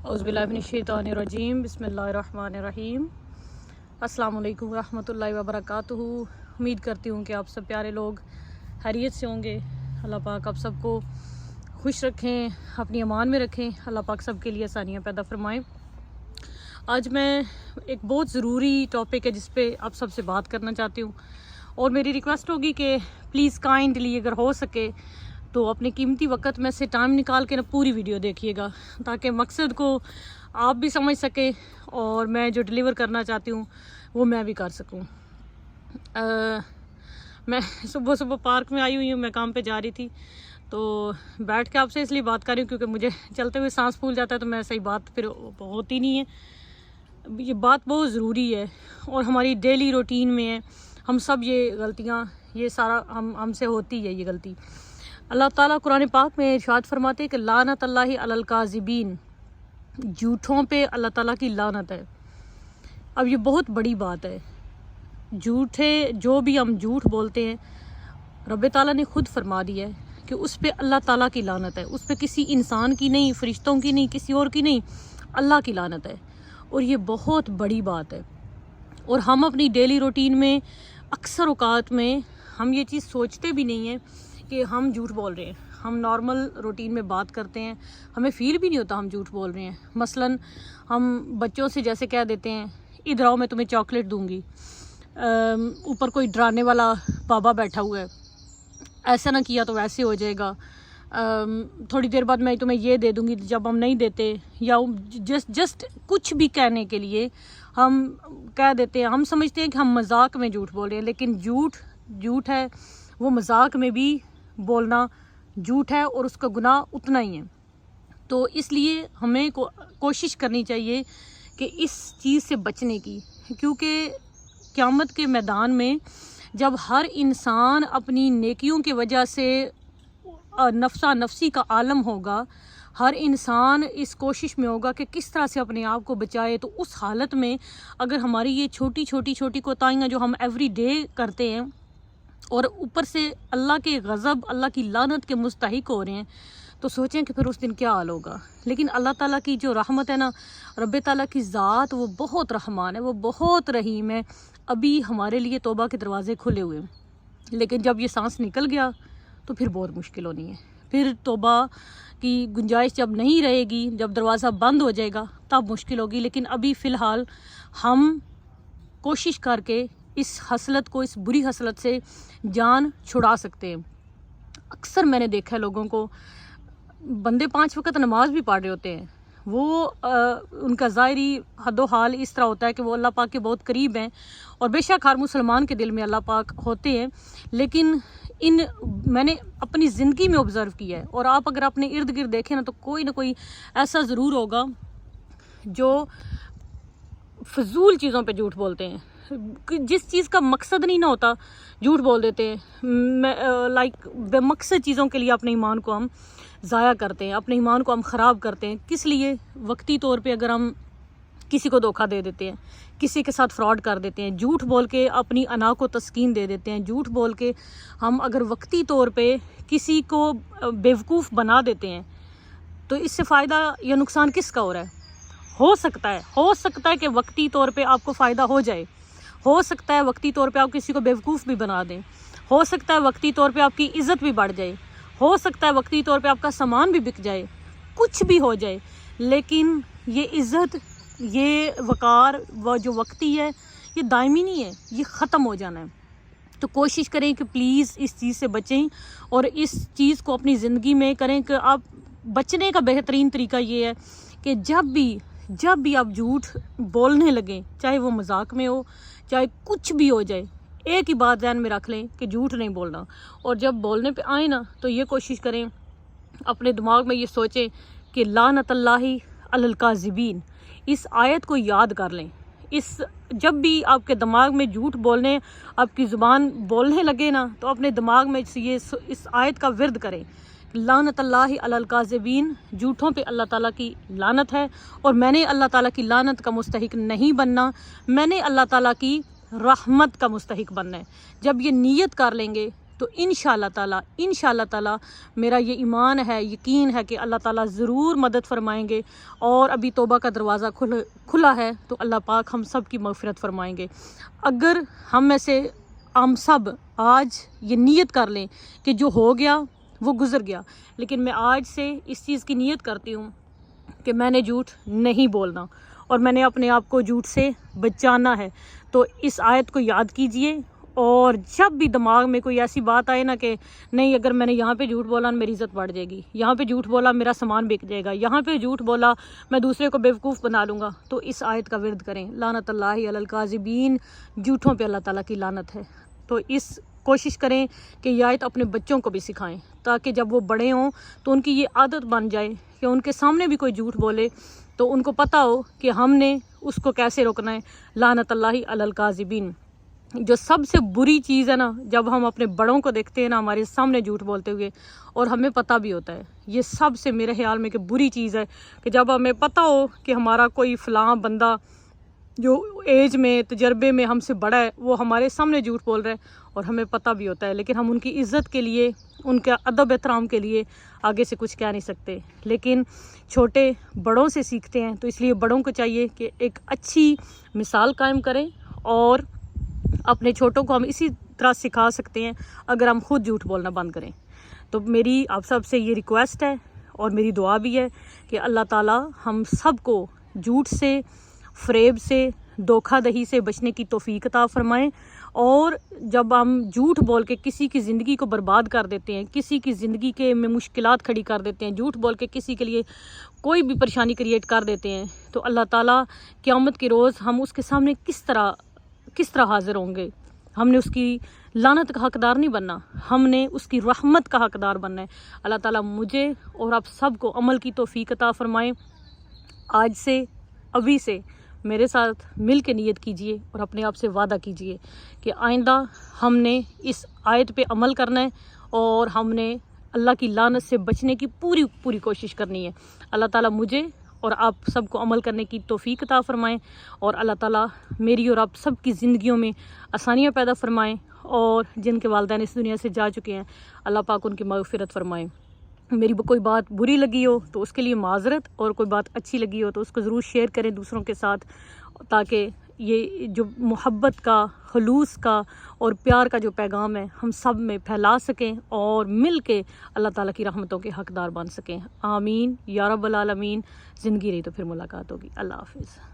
औज़ुबिल्लाहि मिनश्शैतानिर्रजीम बिस्मिल्लाहिर्रहमानिर्रहीम। अस्सलाम वालेकुम रहमतुल्लाहि व बरकातुहू। उम्मीद करती हूँ कि आप सब प्यारे लोग खैरियत से होंगे। अल्लाह पाक आप सबको खुश रखें, अपनी अमान में रखें। अल्लाह पाक सब के लिए आसानियाँ पैदा फरमाएँ। आज मैं एक बहुत ज़रूरी टॉपिक है जिस पे आप सबसे बात करना चाहती हूँ, और मेरी रिक्वेस्ट होगी कि प्लीज़ काइंडली अगर हो सके तो अपने कीमती वक्त में से टाइम निकाल के ना पूरी वीडियो देखिएगा, ताकि मकसद को आप भी समझ सके और मैं जो डिलीवर करना चाहती हूँ वो मैं भी कर सकूँ। मैं सुबह सुबह पार्क में आई हुई हूँ, मैं काम पे जा रही थी तो बैठ के आपसे इसलिए बात कर रही हूँ क्योंकि मुझे चलते हुए सांस फूल जाता है, तो मैं सही बात फिर होती नहीं है। ये बात बहुत ज़रूरी है और हमारी डेली रूटीन में है। हम सब ये गलतियाँ, ये सारा हमसे होती है ये गलती। अल्लाह ताला कुरान पाक में इरशाद फरमाते हैं कि लानत अल्लाहि अलल काज़िबीन, झूठों पे अल्लाह ताला की लानत है। अब ये बहुत बड़ी बात है। झूठे जो भी हम झूठ बोलते हैं, रब ताला ने खुद फरमा दिया है कि उस पे अल्लाह ताला की लानत है। उस पे किसी इंसान की नहीं, फरिश्तों की नहीं, किसी और की नहीं, अल्लाह की लानत है। और ये बहुत बड़ी बात है। और हम अपनी डेली रूटीन में अक्सर औकात में हम ये चीज़ सोचते भी नहीं हैं कि हम झूठ बोल रहे हैं। हम नॉर्मल रूटीन में बात करते हैं, हमें फील भी नहीं होता हम झूठ बोल रहे हैं। मसलन हम बच्चों से जैसे कह देते हैं, इधर आओ मैं तुम्हें चॉकलेट दूंगी, ऊपर कोई डराने वाला बाबा बैठा हुआ है, ऐसा ना किया तो वैसे हो जाएगा, थोड़ी देर बाद मैं तुम्हें ये दे दूंगी जब हम नहीं देते, या जस्ट कुछ भी कहने के लिए हम कह देते हैं। हम समझते हैं कि हम मजाक में झूठ बोल रहे हैं, लेकिन झूठ है, वो मजाक में भी बोलना झूठ है और उसका गुनाह उतना ही है। तो इसलिए हमें कोशिश करनी चाहिए कि इस चीज़ से बचने की, क्योंकि क़यामत के मैदान में जब हर इंसान अपनी नेकियों की वजह से नफ्सा नफसी का आलम होगा, हर इंसान इस कोशिश में होगा कि किस तरह से अपने आप को बचाए, तो उस हालत में अगर हमारी ये छोटी छोटी कोताहियाँ जो हम एवरी डे करते हैं और ऊपर से अल्लाह के गज़ब, अल्लाह की लानत के मुस्तहिक हो रहे हैं, तो सोचें कि फिर उस दिन क्या हाल होगा। लेकिन अल्लाह ताला की जो रहमत है ना, रब ताला की ज़ात वो बहुत रहमान है, वो बहुत रहीम है। अभी हमारे लिए तौबा के दरवाज़े खुले हुए हैं, लेकिन जब ये सांस निकल गया तो फिर बहुत मुश्किल होनी है। फिर तौबा की गुंजाइश जब नहीं रहेगी, जब दरवाज़ा बंद हो जाएगा तब मुश्किल होगी। लेकिन अभी फ़िलहाल हम कोशिश करके इस हसलत को, इस बुरी हसलत से जान छुड़ा सकते हैं। अक्सर मैंने देखा है लोगों को, बंदे 5 वक्त नमाज भी पढ़ रहे होते हैं, वो उनका ज़ाहिरी हदो हाल इस तरह होता है कि वो अल्लाह पाक के बहुत करीब हैं, और बेशक हर मुसलमान के दिल में अल्लाह पाक होते हैं। लेकिन मैंने अपनी ज़िंदगी में ऑब्ज़र्व किया है, और आप अगर अपने इर्द गिर्द देखें ना, तो कोई ना कोई ऐसा ज़रूर होगा जो फजूल चीज़ों पे झूठ बोलते हैं। जिस चीज़ का मकसद नहीं ना होता झूठ बोल देते हैं। लाइक बेमकसद चीज़ों के लिए अपने ईमान को हम ज़ाया करते हैं, अपने ईमान को हम ख़राब करते हैं। किस लिए? वक्ती तौर पे अगर हम किसी को धोखा दे देते हैं, किसी के साथ फ्रॉड कर देते हैं, झूठ बोल के अपनी अना को तस्कीन दे देते हैं, झूठ बोल के हम अगर वक्ती तौर पे किसी को बेवकूफ़ बना देते हैं, तो इससे फ़ायदा या नुकसान किसका हो रहा है? हो सकता है कि वक्ती तौर पे आपको फ़ायदा हो जाए, हो सकता है वक्ती तौर पे आप किसी को बेवकूफ़ भी बना दें, हो सकता है वक्ती तौर पे आपकी इज़्ज़त भी बढ़ जाए, हो सकता है वक्ती तौर पे आपका सामान भी बिक जाए, कुछ भी हो जाए। लेकिन ये इज़्ज़त, ये वक़ार वो जो वक्ती है, ये दायमी नहीं है, ये ख़त्म हो जाना है। तो कोशिश करें कि प्लीज़ इस चीज़ से बचें, और इस चीज़ को अपनी ज़िंदगी में करें कि आप बचने का बेहतरीन तरीका ये है कि जब भी आप झूठ बोलने लगें, चाहे वो मजाक में हो, चाहे कुछ भी हो जाए, एक ही बात ध्यान में रख लें कि झूठ नहीं बोलना। और जब बोलने पे आए ना, तो ये कोशिश करें, अपने दिमाग में ये सोचें कि लानत अल्लाहि अलल काज़िबीन, इस आयत को याद कर लें। जब भी आपके दिमाग में झूठ बोलने, आपकी ज़ुबान बोलने लगे ना, तो अपने दिमाग में इस आयत का विर्द करें, लानत अल्लाहि अलल काज़िबीन, झूठों पे अल्लाह ताला की लानत है, और मैंने अल्लाह ताला की लानत का मुस्तहिक नहीं बनना, मैंने अल्लाह ताला की रहमत का मुस्तहिक बनना है। जब ये नीयत कर लेंगे تو انشاءاللہ تعالی میرا یہ ایمان ہے، یقین ہے کہ اللہ تعالیٰ ضرور مدد فرمائیں گے، اور ابھی توبہ کا دروازہ کھلا ہے تو اللہ پاک ہم سب کی مغفرت فرمائیں گے۔ اگر ہم میں سے ہم سب آج یہ نیت کر لیں کہ جو ہو گیا وہ گزر گیا، لیکن میں آج سے اس چیز کی نیت کرتی ہوں کہ میں نے جھوٹ نہیں بولنا اور میں نے اپنے آپ کو جھوٹ سے بچانا ہے، تو اس آیت کو یاد کیجئے، اور جب بھی دماغ میں کوئی ایسی بات آئے نا کہ نہیں اگر میں نے یہاں پہ جھوٹ بولا میری عزت بڑھ جائے گی، یہاں پہ جھوٹ بولا میرا سامان بک جائے گا، یہاں پہ جھوٹ بولا میں دوسرے کو بیوقوف بنا لوں گا، تو اس آیت کا ورد کریں، لعنت اللہ علی الکاذبین، جھوٹوں پہ اللہ تعالیٰ کی لعنت ہے۔ تو اس کوشش کریں کہ یہ آیت اپنے بچوں کو بھی سکھائیں، تاکہ جب وہ بڑے ہوں تو ان کی یہ عادت بن جائے کہ ان کے سامنے بھی کوئی جھوٹ بولے تو ان کو پتہ ہو کہ ہم نے اس کو کیسے روکنا ہے۔ لعنت اللہ علی الکاذبین، جو سب سے بری چیز ہے نا، جب ہم اپنے بڑوں کو دیکھتے ہیں نا ہمارے سامنے جھوٹ بولتے ہوئے، اور ہمیں پتہ بھی ہوتا ہے، یہ سب سے میرے خیال میں کہ بری چیز ہے کہ جب ہمیں پتہ ہو کہ ہمارا کوئی فلاں بندہ جو ایج میں تجربے میں ہم سے بڑا ہے وہ ہمارے سامنے جھوٹ بول رہا ہے اور ہمیں پتہ بھی ہوتا ہے، لیکن ہم ان کی عزت کے لیے، ان کے ادب احترام کے لیے آگے سے کچھ کہہ نہیں سکتے، لیکن چھوٹے بڑوں سے سیکھتے ہیں، تو اس لیے بڑوں کو چاہیے کہ ایک اچھی مثال قائم کریں، اور اپنے چھوٹوں کو ہم اسی طرح سکھا سکتے ہیں اگر ہم خود جھوٹ بولنا بند کریں۔ تو میری آپ سب سے یہ ریکویسٹ ہے اور میری دعا بھی ہے کہ اللہ تعالیٰ ہم سب کو جھوٹ سے، فریب سے، دھوکہ دہی سے بچنے کی توفیق عطا فرمائیں، اور جب ہم جھوٹ بول کے کسی کی زندگی کو برباد کر دیتے ہیں، کسی کی زندگی کے میں مشکلات کھڑی کر دیتے ہیں، جھوٹ بول کے کسی کے لیے کوئی بھی پریشانی کریٹ کر دیتے ہیں، تو اللہ تعالیٰ قیامت کے روز ہم اس کے سامنے کس طرح حاضر ہوں گے۔ ہم نے اس کی لعنت کا حقدار نہیں بننا، ہم نے اس کی رحمت کا حقدار بننا ہے۔ اللہ تعالیٰ مجھے اور آپ سب کو عمل کی توفیق عطا فرمائیں۔ آج سے، ابھی سے میرے ساتھ مل کے نیت کیجئے اور اپنے آپ سے وعدہ کیجئے کہ آئندہ ہم نے اس آیت پہ عمل کرنا ہے، اور ہم نے اللہ کی لعنت سے بچنے کی پوری کوشش کرنی ہے۔ اللہ تعالیٰ مجھے اور آپ سب کو عمل کرنے کی توفیق عطا فرمائیں، اور اللہ تعالیٰ میری اور آپ سب کی زندگیوں میں آسانیاں پیدا فرمائیں، اور جن کے والدین اس دنیا سے جا چکے ہیں اللہ پاک ان کی مغفرت فرمائیں۔ میری کوئی بات بری لگی ہو تو اس کے لیے معذرت، اور کوئی بات اچھی لگی ہو تو اس کو ضرور شیئر کریں دوسروں کے ساتھ، تاکہ یہ جو محبت کا، خلوص کا اور پیار کا جو پیغام ہے ہم سب میں پھیلا سکیں، اور مل کے اللہ تعالیٰ کی رحمتوں کے حقدار بن سکیں۔ آمین یا رب العالمین۔ زندگی رہی تو پھر ملاقات ہوگی۔ اللہ حافظ۔